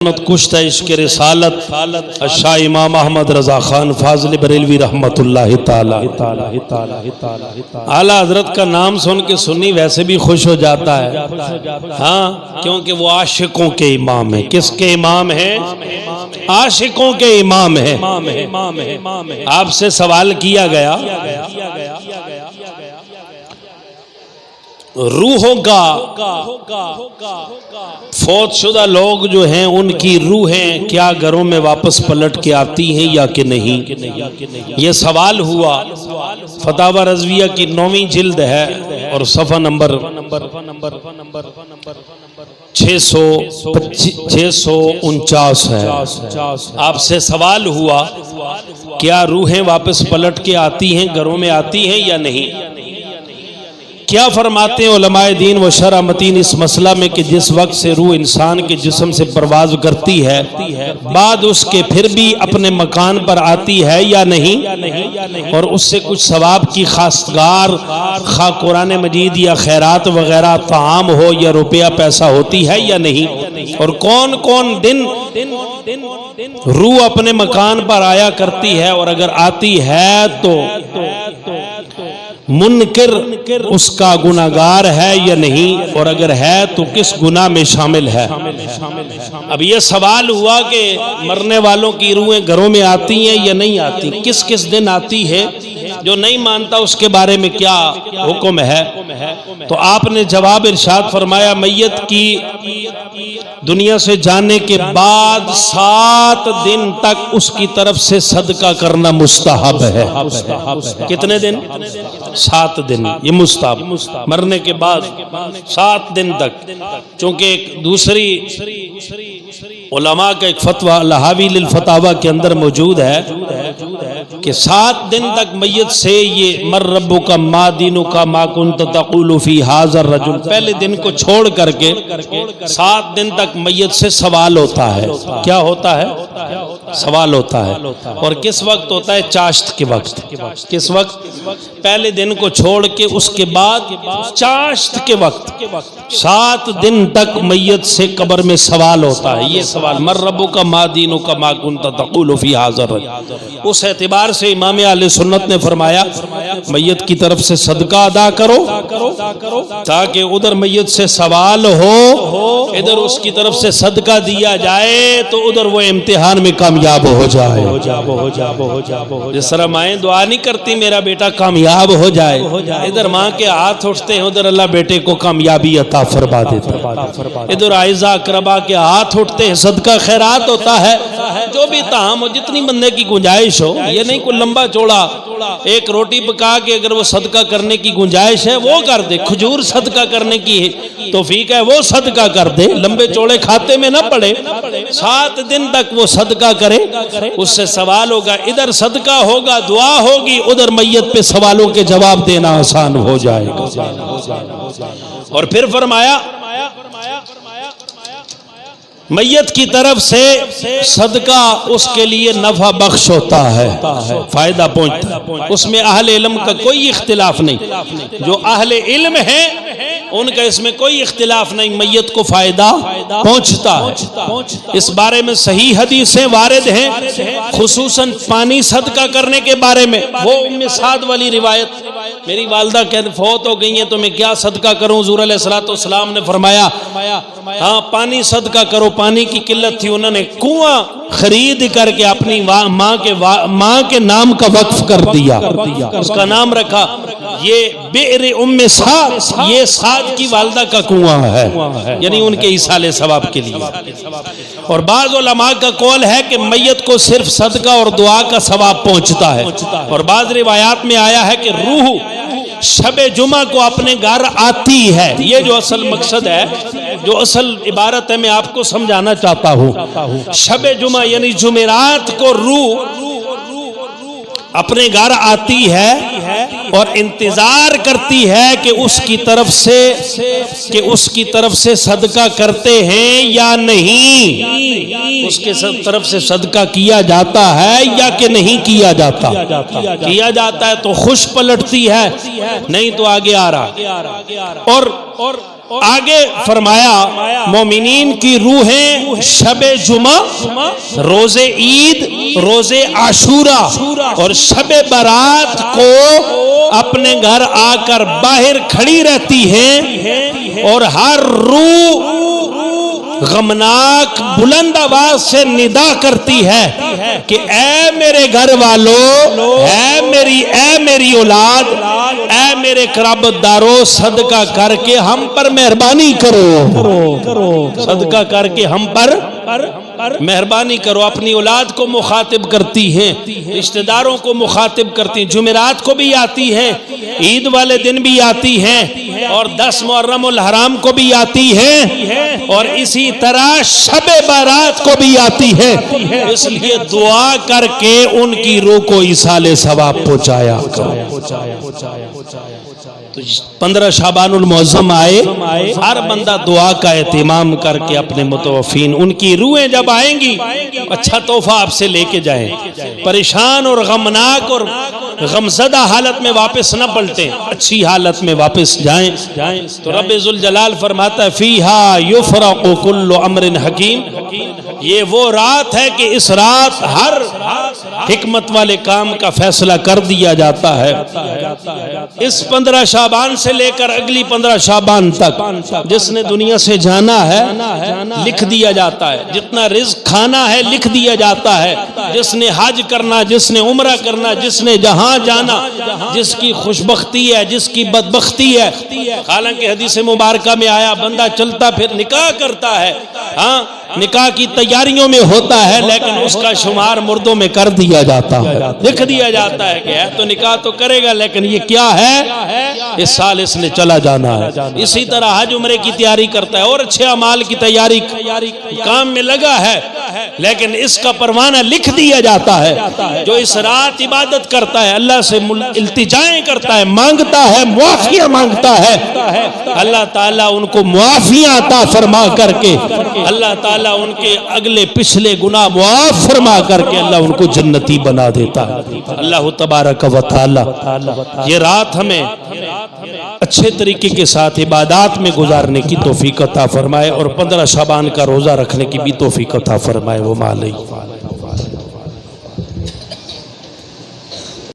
کشتہ عشق رسالت شاہ امام احمد رضا خان فاضل بریلوی رحمت اللہ تعالی۔ اعلیٰ حضرت کا نام سن کے سنی ویسے بھی خوش ہو جاتا ہے، ہاں، کیونکہ وہ عاشقوں کے امام ہیں۔ کس کے امام ہیں؟ عاشقوں کے امام ہیں۔ آپ سے سوال کیا گیا روحوں کا، فوت شدہ لوگ جو ہیں ان کی روحیں کیا گھروں میں واپس پلٹ کے آتی ہیں یا کہ نہیں؟ یہ سوال ہوا۔ فتاوی رضویہ کی 9ویں جلد ہے اور صفحہ نمبر 649 ہے۔ آپ سے سوال ہوا کیا روحیں واپس پلٹ کے آتی ہیں، گھروں میں آتی ہیں یا نہیں؟ کیا فرماتے ہیں علماء دین و شرع متین اس مسئلہ میں کہ جس وقت سے روح انسان کے جسم سے پرواز کرتی ہے بعد اس کے پھر بھی اپنے مکان پر آتی ہے یا نہیں، اور اس سے کچھ ثواب کی خواستگار خواہ قرآن مجید یا خیرات وغیرہ طعام ہو یا روپیہ پیسہ ہوتی ہے یا نہیں، اور کون کون دن روح اپنے مکان پر آیا کرتی ہے، اور اگر آتی ہے تو منکر اس کا گناہگار ہے یا نہیں، اور اگر ہے تو کس گناہ میں شامل ہے؟ اب یہ سوال ہوا کہ مرنے والوں کی روحیں گھروں میں آتی ہیں یا نہیں آتی، کس کس دن آتی ہے؟ جو نہیں مانتا اس کے بارے میں کیا حکم ہے؟ تو آپ نے جواب ارشاد فرمایا میت کی دنیا سے جانے کے بعد 7 دن تک اس کی طرف سے صدقہ کرنا مستحب ہے۔ کتنے دن؟ 7 دن، یہ مستحب، مرنے کے بعد 7 دن تک۔ چونکہ ایک دوسری علماء کا ایک فتویٰ الحاوی للفتاوی کے اندر موجود ہے کہ 7 دن تک میت سے یہ مر ربک ما دینک ما کنت تقول فی ھذا الرجل، پہلے دن کو چھوڑ کر کے 7 دن تک میت سے سوال ہوتا ہے۔ کیا ہوتا ہے؟ سوال ہوتا ہے۔ اور کس وقت ہوتا ہے؟ چاشت کے وقت۔ کس وقت؟ پہلے دن کو چھوڑ کے اس کے بعد چاشت کے وقت 7 دن تک میت سے قبر میں سوال ہوتا ہے۔ یہ سوال مر ربک ما دینک ما کنت تقول فی ھذا الرجل، اس اعتبار سے امام اہل سنت نے فرمایا میت کی طرف سے صدقہ ادا کرو تاکہ ادھر میت سے سوال ہو، ادھر اس کی طرف سے صدقہ دیا جائے تو ادھر وہ امتحان میں کامیاب ہو جائے۔ جس طرح مائیں دعا نہیں کرتی میرا بیٹا کامیاب ہو جائے، ادھر ماں کے ہاتھ اٹھتے ہیں ادھر اللہ بیٹے کو کامیابی عطا فرما دیتا ہے۔ ادھر اعزہ اقربا کے ہاتھ اٹھتے ہیں، صدقہ خیرات ہوتا ہے، جو بھی طعام ہو جتنی بندے کی گنجائش ہو، یہ نہیں کوئی لمبا چوڑا ایک روٹی پکا کے اگر وہ صدقہ کرنے کی گنجائش ہے وہ کر دے، کھجور صدقہ کرنے کی توفیق ہے وہ صدقہ کر دے، لمبے چوڑے کھاتے میں نہ پڑے۔ 7 دن تک وہ صدقہ کرے، اس سے سوال ہوگا، ادھر صدقہ ہوگا، دعا ہوگی، ادھر میت پہ سوالوں کے جواب دینا آسان ہو جائے گا۔ اور پھر فرمایا میت کی طرف سے صدقہ اس کے لیے نفع بخش ہوتا ہے، فائدہ پہنچتا ہے، اس میں اہل علم کا کوئی اختلاف نہیں۔ جو اہل علم ہیں ان کا اس میں کوئی اختلاف نہیں، میت کو فائدہ پہنچتا ہے۔ اس بارے میں صحیح حدیثیں وارد ہیں، خصوصاً پانی صدقہ کرنے کے بارے میں۔ وہ ام سعد والی روایت، میری والدہ فوت ہو گئی ہیں تو میں کیا صدقہ کروں؟ حضور علیہ السلام نے فرمایا ہاں پانی صدقہ کرو۔ پانی کی قلت تھی، انہوں نے کنواں خرید کر کے اپنی ماں کے نام کا وقف کر دیا، اس کا نام رکھا یہ بئر ام سعد، یہ سعد کی والدہ کا کنواں ہے، یعنی ان کے ایصال ثواب کے لیے۔ اور بعض علماء کا قول ہے کہ میت کو صرف صدقہ اور دعا کا ثواب پہنچتا ہے، اور بعض روایات میں آیا ہے کہ روح شب جمعہ کو اپنے گھر آتی ہے۔ یہ جو اصل مقصد ہے، جو اصل عبارت ہے، میں آپ کو سمجھانا چاہتا ہوں، شب جمعہ یعنی جمعرات کو روح اپنے گھر آتی ہے اور انتظار کرتی ہے کہ اس کی طرف سے صدقہ کرتے ہیں یا نہیں، اس کے طرف سے صدقہ کیا جاتا ہے یا کہ نہیں کیا جاتا۔ کیا جاتا ہے تو خوش پلٹتی ہے، نہیں تو آگے آ رہا۔ اور آگے فرمایا مومنین کی روحیں شب جمعہ، روز عید، روز عاشورہ اور شب برات کو اپنے گھر آ کر باہر کھڑی رہتی ہیں اور ہر روح غمناک بلند آواز سے ندا کرتی ہے کہ اے میرے گھر والو، اے میری اولاد، اے میرے قرابت دارو، صدقہ کر کے ہم پر مہربانی کرو، صدقہ کر کے ہم پر مہربانی کرو۔ اپنی اولاد کو مخاطب کرتی ہیں، رشتہ داروں کو مخاطب کرتی ہیں، جمعرات کو بھی آتی ہیں، عید والے دن بھی آتی ہیں اور 10 محرم الحرام کو بھی آتی ہیں اور اسی طرح شب بارات کو بھی آتی ہے۔ اس لیے دعا کر کے ان کی روح کو ایصال ثواب پہنچایا کرو۔ تو 15 شعبان المعظم آئے، ہر بندہ دعا کا اہتمام کر کے اپنے متوفین، ان کی روحیں جب آئیں گی اچھا تحفہ آپ سے لے کے جائیں، پریشان اور غمناک اور غمزدہ حالت میں واپس نہ پلٹیں، اچھی حالت میں واپس جائیں۔ تو رب ذوالجلال فرماتا ہے فیہا یفرق کل امر حکیم، یہ وہ رات ہے کہ اس رات ہر حکمت والے کام کا فیصلہ کر دیا جاتا ہے۔ اس 15 شعبان سے لے کر اگلی 15 شعبان تک جس نے دنیا سے جانا ہے لکھ دیا جاتا ہے، جتنا رزق کھانا ہے لکھ دیا جاتا ہے، جس نے حج کرنا، جس نے عمرہ کرنا، جس نے جہاں جانا، جس کی خوشبختی ہے، جس کی بدبختی ہے۔ حالانکہ حدیث مبارکہ میں آیا بندہ چلتا پھر نکاح کرتا ہے، ہاں نکاح کی تیاریوں میں ہوتا ہے لیکن اس کا شمار مردوں میں کر دیا جاتا ہے، لکھ دیا جاتا ہے کہ ہے تو نکاح تو کرے گا لیکن یہ کیا ہے، اس سال اس نے چلا جانا ہے۔ اسی طرح حج عمرے کی تیاری کرتا ہے اور اچھے اعمال کی تیاری کام میں لگا ہے لیکن اس کا پروانہ لکھ دیا جاتا ہے۔ جو اس رات عبادت کرتا ہے، اللہ سے التجائیں کرتا ہے، مانگتا ہے، معافیاں مانگتا ہے، اللہ تعالیٰ ان کو معافیاں عطا فرما کر کے، اللہ تعالیٰ ان کے اگلے پچھلے گناہ معاف فرما کر کے اللہ ان کو جنتی بنا دیتا ہے۔ اللہ تبارک و تعالی یہ رات ہمیں اچھے طریقے کے ساتھ عبادات میں گزارنے کی توفیق عطا فرمائے اور 15 شعبان کا روزہ رکھنے کی بھی توفیق عطا فرمائے۔ وہ مالی